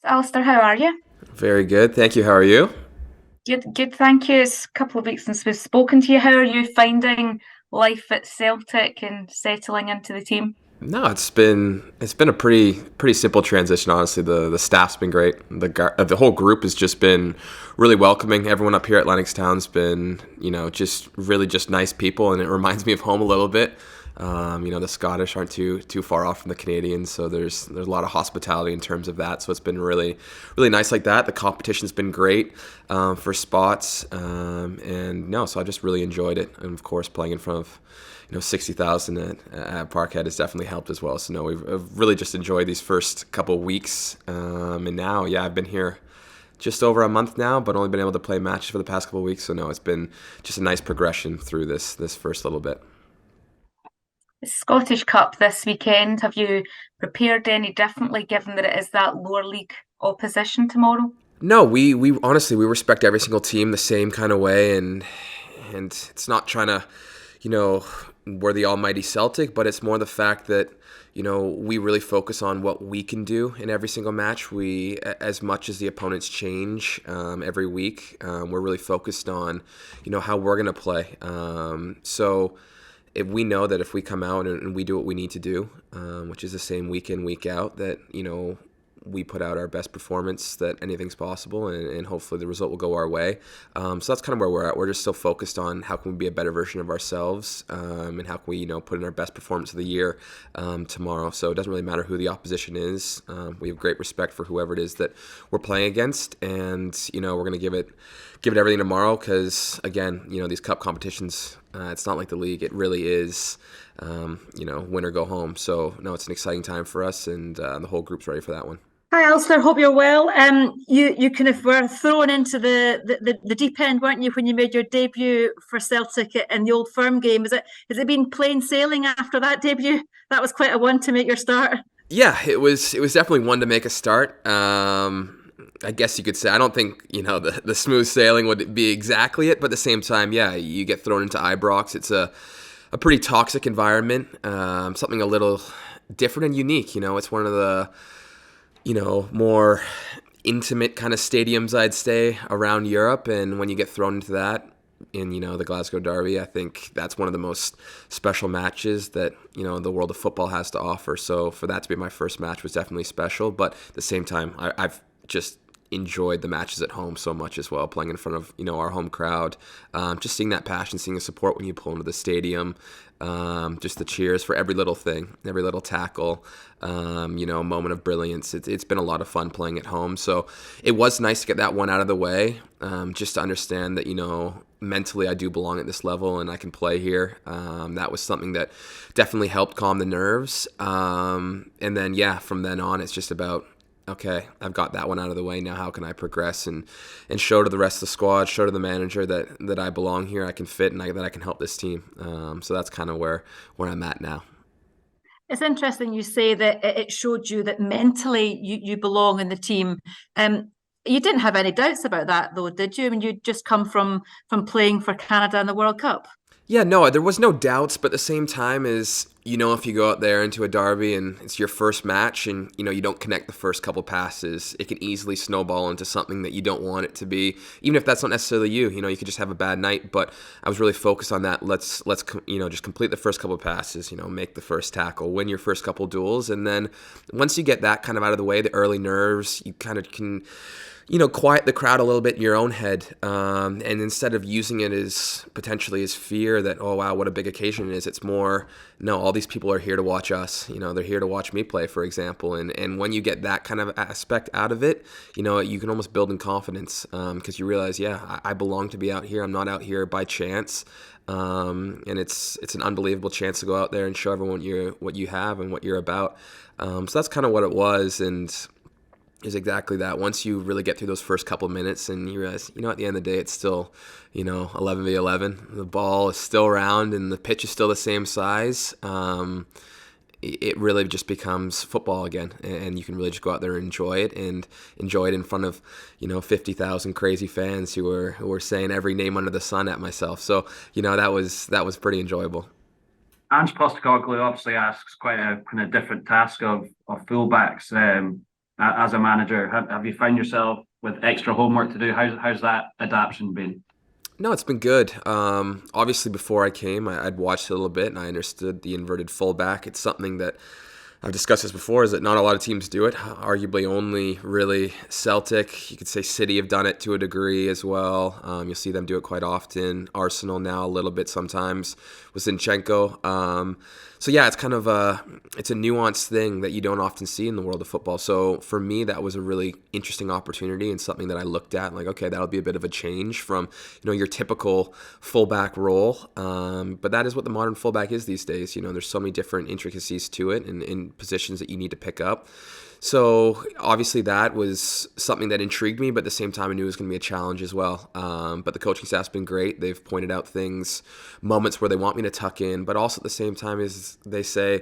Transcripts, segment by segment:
Alistair, how are you? Very good. Thank you. How are you? Good, thank you. It's a couple of weeks since we've spoken to you. How are you finding life at Celtic and settling into the team? No, it's been a pretty simple transition. Honestly, the staff's been great. The whole group has just been really welcoming. Everyone up here at Lennoxtown's been just really just nice people, and it reminds me of home a little bit. The Scottish aren't too far off from the Canadians, so there's a lot of hospitality in terms of that. So it's been really nice like that. The competition's been great for spots, and no, so I just really enjoyed it. And of course, playing in front of 60,000 at Parkhead has definitely helped as well. So no, I've really just enjoyed these first couple of weeks, and now yeah, I've been here just over a month now, but only been able to play matches for the past couple of weeks. So no, it's been just a nice progression through this first little bit. The Scottish Cup this weekend. Have you prepared any differently given that it is that lower league opposition tomorrow? No, we honestly we respect every single team the same kind of way, and it's not trying to, you know, we're the almighty Celtic, but it's more the fact that we really focus on what we can do in every single match. As much as the opponents change every week, we're really focused on how we're gonna play. So if we know that if we come out and we do what we need to do, which is the same week in week out, that we put out our best performance, that anything's possible, and hopefully the result will go our way. So that's kind of where we're at. We're just still focused on how can we be a better version of ourselves, and how can we put in our best performance of the year tomorrow. So it doesn't really matter who the opposition is. We have great respect for whoever it is that we're playing against, and we're going to give it everything tomorrow, because again, these cup competitions, it's not like the league. It really is win or go home. So no, it's an exciting time for us, and the whole group's ready for that one. Hi, Alistair. Hope you're well. You kind of were thrown into the deep end, weren't you, when you made your debut for Celtic in the Old Firm game? Has it been plain sailing after that debut? That was quite a one to make your start. Yeah, it was definitely one to make a start. I guess you could say I don't think the smooth sailing would be exactly it, but at the same time, yeah, you get thrown into Ibrox. It's a pretty toxic environment, something a little different and unique. It's one of the more intimate kind of stadiums I'd say around Europe, and when you get thrown into that in the Glasgow Derby, I think that's one of the most special matches that the world of football has to offer. So for that to be my first match was definitely special, but at the same time, I've just enjoyed the matches at home so much as well, playing in front of our home crowd, just seeing that passion, seeing the support when you pull into the stadium, just the cheers for every little thing, every little tackle, moment of brilliance. It's been a lot of fun playing at home, so it was nice to get that one out of the way, just to understand that mentally I do belong at this level and I can play here. That was something that definitely helped calm the nerves, and then yeah, from then on it's just about, okay, I've got that one out of the way. Now, how can I progress and show to the rest of the squad, show to the manager that I belong here, I can fit, and that I can help this team. So that's kind of where I'm at now. It's interesting you say that it showed you that mentally you belong in the team. You didn't have any doubts about that, though, did you? I mean, you'd just come from playing for Canada in the World Cup. Yeah, no, there was no doubts, but at the same time is, if you go out there into a derby and it's your first match and, you don't connect the first couple passes, it can easily snowball into something that you don't want it to be, even if that's not necessarily you. You could just have a bad night, but I was really focused on that. Let's just complete the first couple passes, make the first tackle, win your first couple duels, and then once you get that kind of out of the way, the early nerves, you kind of can quiet the crowd a little bit in your own head. And instead of using it as potentially as fear that, oh, wow, what a big occasion it is, it's more, no, all these people are here to watch us. They're here to watch me play, for example. And when you get that kind of aspect out of it, you can almost build in confidence, because you realize, yeah, I belong to be out here. I'm not out here by chance. And it's an unbelievable chance to go out there and show everyone what you have and what you're about. So that's kind of what it was. And is exactly that. Once you really get through those first couple minutes and you realize, at the end of the day, it's still, 11v11. The ball is still round and the pitch is still the same size. It really just becomes football again, and you can really just go out there and enjoy it in front of 50,000 crazy fans who were saying every name under the sun at myself. So that was pretty enjoyable. Ange Postecoglou obviously asks quite a kind of different task of fullbacks. as a manager? Have you found yourself with extra homework to do? How's that adaptation been? No, it's been good. Obviously, before I came, I'd watched it a little bit and I understood the inverted fullback. It's something that I've discussed this before, is that not a lot of teams do it. Arguably only really Celtic. You could say City have done it to a degree as well. You'll see them do it quite often. Arsenal now a little bit sometimes with Zinchenko. So yeah, it's kind of it's a nuanced thing that you don't often see in the world of football. So for me, that was a really interesting opportunity and something that I looked at and like, okay, that'll be a bit of a change from your typical fullback role. But that is what the modern fullback is these days. There's so many different intricacies to it and in positions that you need to pick up. So obviously that was something that intrigued me, but at the same time I knew it was going to be a challenge as well. But the coaching staff's been great. They've pointed out moments where they want me to tuck in, but also at the same time is they say,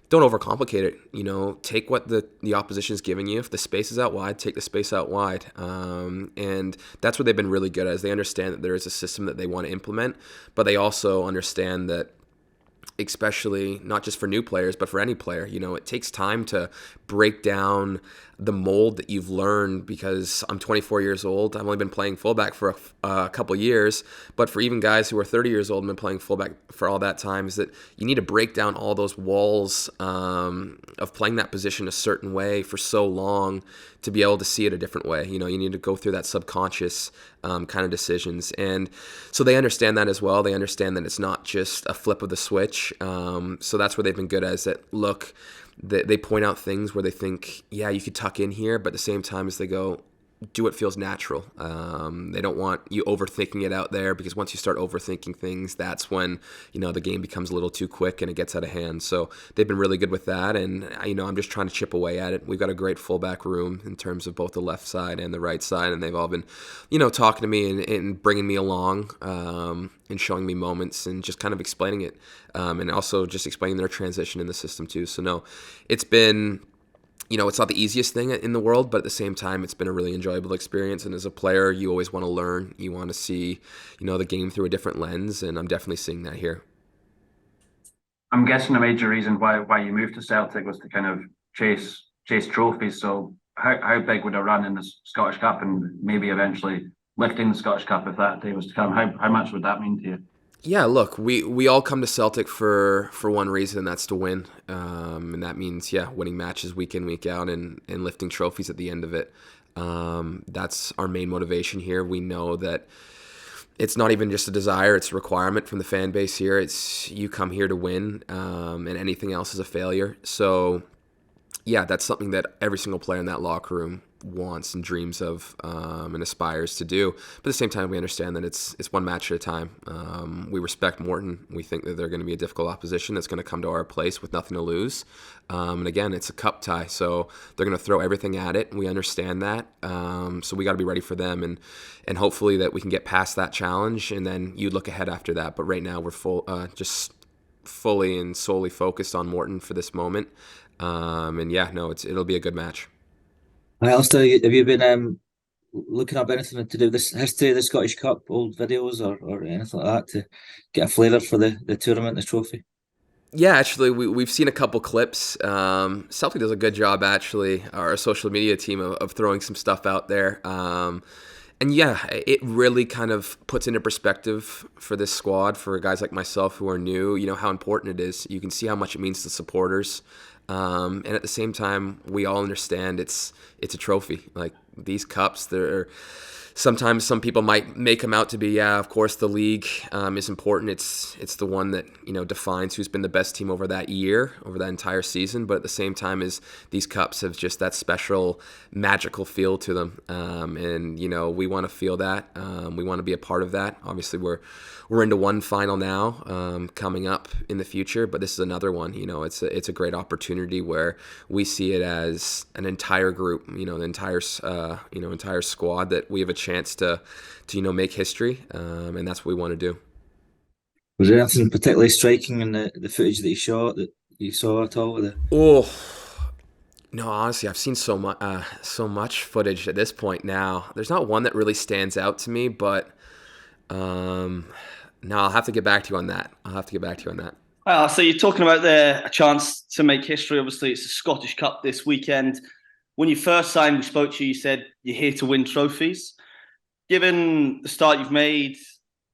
don't overcomplicate it. Take what the opposition's giving you. If the space is out wide, take the space out wide. And that's what they've been really good at, is they understand that there is a system that they want to implement, but they also understand that, especially not just for new players, but for any player, it takes time to break down the mold that you've learned, because I'm 24 years old. I've only been playing fullback for a couple years, but for even guys who are 30 years old and been playing fullback for all that time, is that you need to break down all those walls of playing that position a certain way for so long to be able to see it a different way. You need to go through that subconscious kind of decisions. And so they understand that as well. They understand that it's not just a flip of the switch. So that's where they've been good at, is that, look, they point out things where they think, yeah, you could tuck in here, but at the same time as they go, do what feels natural. They don't want you overthinking it out there, because once you start overthinking things, that's when, the game becomes a little too quick and it gets out of hand. So they've been really good with that. And, I'm just trying to chip away at it. We've got a great fullback room in terms of both the left side and the right side. And they've all been, talking to me and bringing me along and showing me moments and just kind of explaining it. And also just explaining their transition in the system too. So no, it's been, it's not the easiest thing in the world, but at the same time, it's been a really enjoyable experience. And as a player, you always want to learn. You want to see, the game through a different lens. And I'm definitely seeing that here. I'm guessing a major reason why you moved to Celtic was to kind of chase trophies. So how big would a run in the Scottish Cup, and maybe eventually lifting the Scottish Cup, if that day was to come, how much would that mean to you? Yeah, look, we all come to Celtic for one reason, and that's to win. And that means, winning matches week in, week out, and lifting trophies at the end of it. That's our main motivation here. We know that it's not even just a desire, it's a requirement from the fan base here. It's, you come here to win, and anything else is a failure. So, yeah, that's something that every single player in that locker room wants and dreams of, and aspires to do. But at the same time, we understand that it's one match at a time. We respect Morton. We think that they're going to be a difficult opposition that's going to come to our place with nothing to lose. And again, it's a cup tie, so they're going to throw everything at it. We understand that. So we got to be ready for them, and hopefully that we can get past that challenge, and then you look ahead after that. But right now, we're just fully and solely focused on Morton for this moment. And yeah, no, it'll be a good match. Hi, Alistair, have you been looking up anything to do with this history of the Scottish Cup, old videos or anything like that, to get a flavour for the tournament, the trophy? Yeah, actually, we've seen a couple clips. Celtic does a good job, actually, our social media team, of throwing some stuff out there. And yeah, it really kind of puts into perspective for this squad, for guys like myself who are new, how important it is. You can see how much it means to supporters. And at the same time, we all understand it's a trophy. Like, these cups, sometimes some people might make them out to be, of course the league is important. It's the one that defines who's been the best team over that year, over that entire season. But at the same time, these cups have just that special magical feel to them, and we want to feel that. We want to be a part of that. Obviously, we're into one final now, coming up in the future, but this is another one. It's a great opportunity where we see it as an entire group, the entire squad, that we have a chance to make history, and that's what we want to do. Was there anything particularly striking in the footage that you saw at all with it? Oh no, honestly, I've seen so much footage at this point now. There's not one that really stands out to me, but no, I'll have to get back to you on that. So you're talking about a chance to make history. Obviously, it's the Scottish Cup this weekend. when you first signed, we spoke to you, you said you're here to win trophies. Given the start you've made,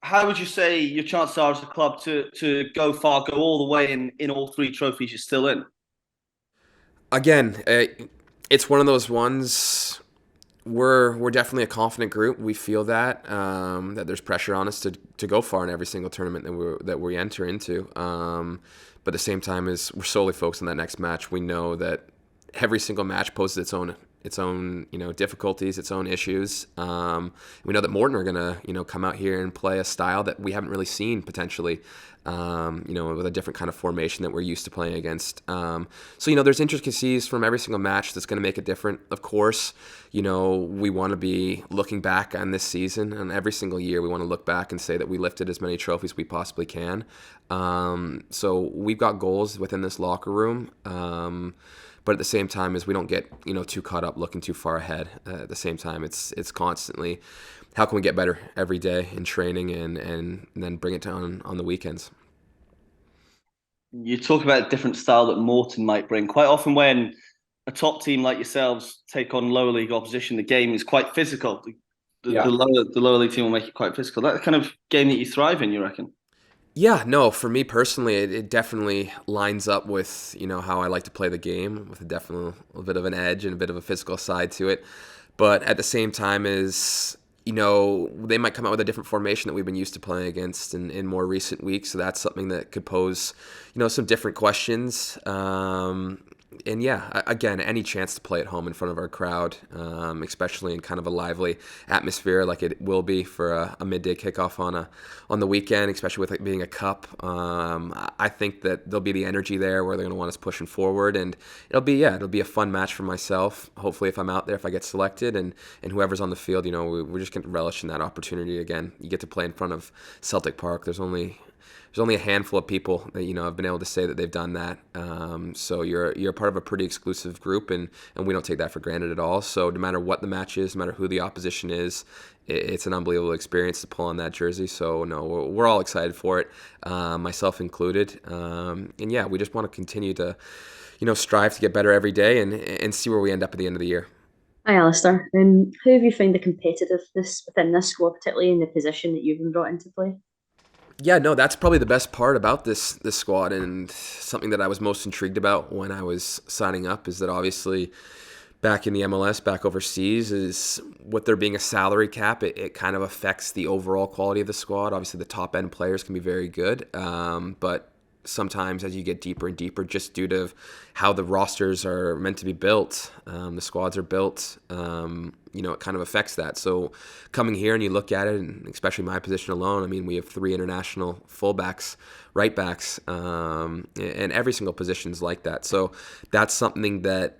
how would you say your chances are as a club to go far, go all the way in all three trophies you're still in? Again, it's one of those ones. We're definitely a confident group. We feel that there's pressure on us to go far in every single tournament that we enter into. But at the same time, is we're solely focused on that next match. We know that every single match poses its own difficulties, its own issues. We know that Morton are gonna come out here and play a style that we haven't really seen potentially. With a different kind of formation that we're used to playing against. So there's intricacies from every single match that's going to make it different. Of course, we want to be looking back on this season, and every single year we want to look back and say that we lifted as many trophies we possibly can. So we've got goals within this locker room. But at the same time, as we don't get too caught up looking too far ahead. At the same time, it's constantly how can we get better every day in training and then bring it down on the weekends. You talk about a different style that Morton might bring. Quite often when a top team like yourselves take on lower league opposition, the game is quite physical. The lower league team will make it quite physical. That's the kind of game that you thrive in, you reckon? Yeah, no, for me personally, it definitely lines up with, how I like to play the game, with definitely a little bit of an edge and a bit of a physical side to it. But at the same time they might come out with a different formation that we've been used to playing against in more recent weeks. So that's something that could pose, some different questions. And yeah, again, any chance to play at home in front of our crowd, especially in kind of a lively atmosphere like it will be for a midday kickoff on the weekend, especially with it being a cup. I think that there'll be the energy there where they're going to want us pushing forward, and it'll be a fun match for myself. Hopefully, if I'm out there, if I get selected, and whoever's on the field, we're just going to relish in that opportunity again. You get to play in front of Celtic Park. There's only a handful of people that have been able to say that they've done that. So you're part of a pretty exclusive group, and we don't take that for granted at all. So no matter what the match is, no matter who the opposition is, it's an unbelievable experience to pull on that jersey. So no, we're all excited for it, myself included. And yeah, we just want to continue to strive to get better every day and see where we end up at the end of the year. Hi, Alistair. How have you found the competitiveness within this squad, particularly in the position that you've been brought into play? Yeah, no, that's probably the best part about this squad, and something that I was most intrigued about when I was signing up is that obviously back in the MLS, back overseas, is with there being a salary cap, it kind of affects the overall quality of the squad. Obviously, the top end players can be very good, but sometimes as you get deeper and deeper, just due to how the rosters are meant to be built, the squads are built, it kind of affects that. So coming here and you look at it, and especially my position alone, we have 3 international fullbacks, right backs, and every single position is like that. So that's something that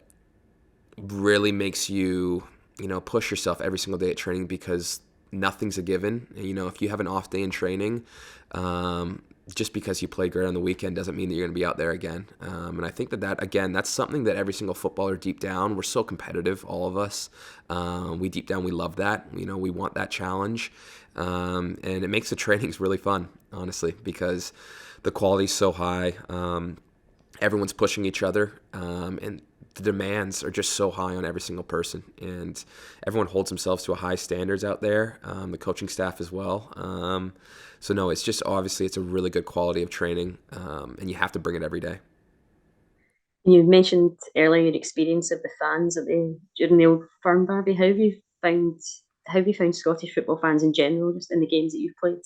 really makes you, push yourself every single day at training, because nothing's a given. If you have an off day in training, just because you played great on the weekend doesn't mean that you're going to be out there again. And I think that's something that every single footballer deep down, we're so competitive, all of us. We deep down, we love that. We want that challenge. And it makes the trainings really fun, honestly, because the quality's so high. Everyone's pushing each other. And the demands are just so high on every single person, and everyone holds themselves to a high standards out there, the coaching staff as well. So no, it's just obviously it's a really good quality of training, and you have to bring it every day. You mentioned earlier your experience of the fans during the Old Firm derby. How have you found Scottish football fans in general, just in the games that you've played?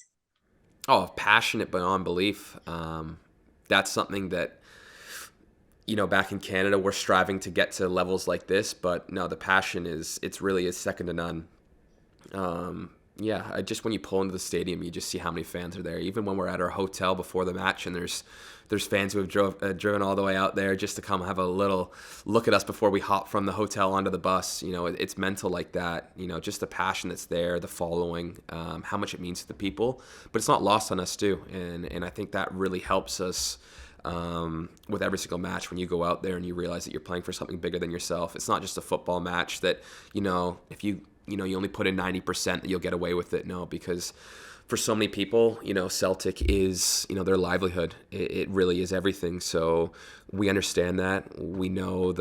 Oh, passionate beyond belief. That's something that, back in Canada, we're striving to get to levels like this, but no, the passion it's really second to none. Just when you pull into the stadium, you just see how many fans are there. Even when we're at our hotel before the match, and there's fans who have driven all the way out there just to come have a little look at us before we hop from the hotel onto the bus. It's mental like that. Just the passion that's there, the following, how much it means to the people. But it's not lost on us too, and I think that really helps us. With every single match, when you go out there and you realize that you're playing for something bigger than yourself. It's not just a football match that, if you only put in 90% that you'll get away with it. No, because for so many people, Celtic is, their livelihood. It really is everything. So we understand that. We know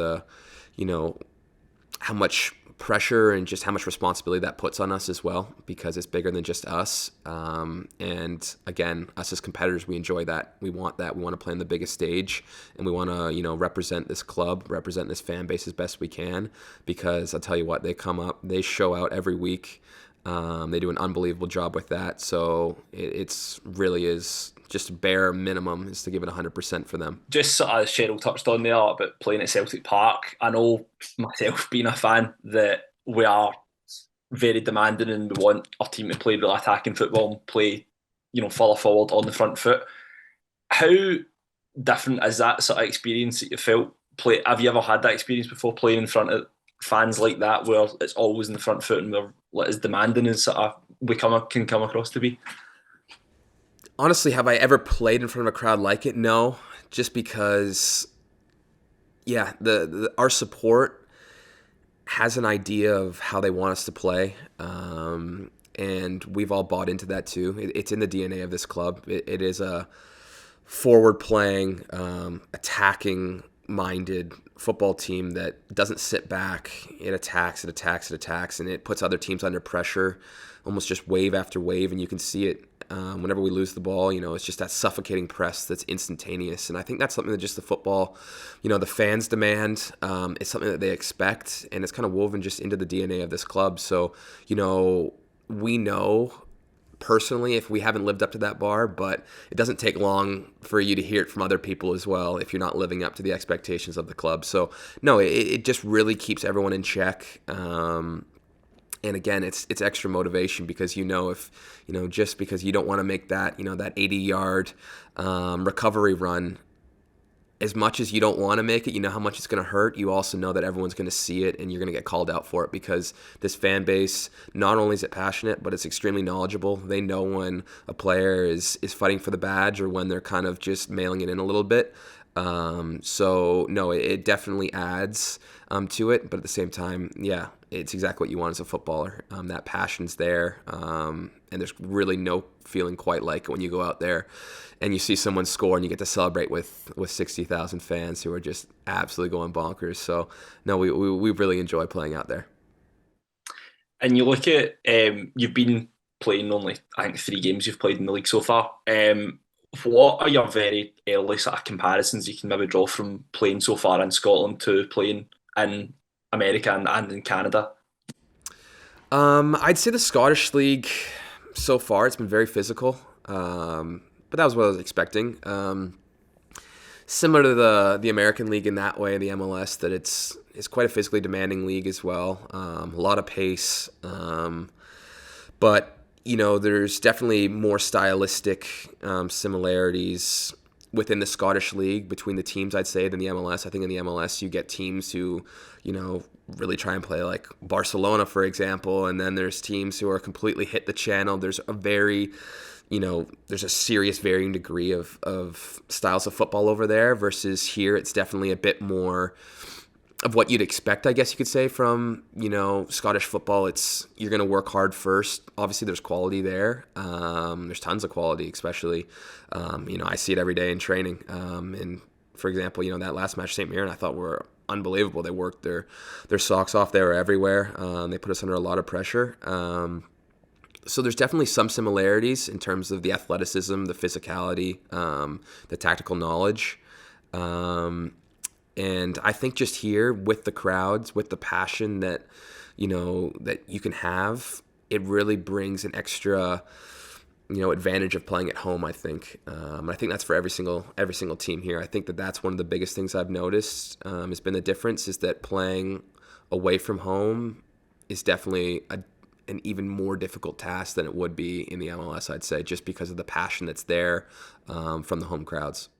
how much pressure and just how much responsibility that puts on us as well, because it's bigger than just us. And again, us as competitors, we enjoy that. We want that. We want to play on the biggest stage, and we want to, represent this club, represent this fan base as best we can, because I'll tell you what, they come up, they show out every week. They do an unbelievable job with that. So it's really is just bare minimum is to give it 100% for them. Just sort of as Cheryl touched on there about playing at Celtic Park, I know myself being a fan that we are very demanding and we want our team to play real attacking football and play, further forward on the front foot. How different is that sort of experience that you felt? Have you ever had that experience before, playing in front of fans like that, where it's always in the front foot and we're as demanding as sort of we can come across to be? Honestly, have I ever played in front of a crowd like it? No, just because, our support has an idea of how they want us to play, and we've all bought into that too. It's in the DNA of this club. It is a forward-playing, attacking-minded football team that doesn't sit back. It attacks, and it puts other teams under pressure, almost just wave after wave, and you can see it. Whenever we lose the ball, it's just that suffocating press that's instantaneous. And I think that's something that just the football, the fans demand. It's something that they expect, and it's kind of woven just into the DNA of this club. So, we know personally if we haven't lived up to that bar, but it doesn't take long for you to hear it from other people as well if you're not living up to the expectations of the club. So, no, it just really keeps everyone in check. And again, it's extra motivation because if just because you don't want to make that that 80-yard recovery run, as much as you don't want to make it, how much it's going to hurt. You also know that everyone's going to see it and you're going to get called out for it, because this fan base, not only is it passionate, but it's extremely knowledgeable. They know when a player is fighting for the badge or when they're kind of just mailing it in a little bit. So no, it definitely adds to it, but at the same time, it's exactly what you want as a footballer. That passion's there, and there's really no feeling quite like it when you go out there and you see someone score and you get to celebrate with 60,000 fans who are just absolutely going bonkers. So no, we really enjoy playing out there. And you look at you've been playing only, I think, 3 games you've played in the league so far. What are your very early sort of comparisons you can maybe draw from playing so far in Scotland to playing in America and in Canada? I'd say the Scottish League so far, it's been very physical, but that was what I was expecting. Similar to the American League in that way, the MLS, that it's quite a physically demanding league as well. A lot of pace, but there's definitely more stylistic similarities within the Scottish League between the teams, I'd say, than the MLS. I think in the MLS you get teams who, really try and play like Barcelona, for example, and then there's teams who are completely hit the channel. There's a very, there's a serious varying degree of styles of football over there, versus here it's definitely a bit more of what you'd expect, I guess you could say, from, Scottish football. You're going to work hard first. Obviously, there's quality there. There's tons of quality, especially, I see it every day in training. And for example, that last match, St. Mirren, I thought were unbelievable. They worked their socks off. They were everywhere. They put us under a lot of pressure. So there's definitely some similarities in terms of the athleticism, the physicality, the tactical knowledge. And I think just here with the crowds, with the passion that, that you can have, it really brings an extra, advantage of playing at home, I think. I think that's for every single team here. I think that's one of the biggest things I've noticed has been the difference, is that playing away from home is definitely an even more difficult task than it would be in the MLS, I'd say, just because of the passion that's there from the home crowds.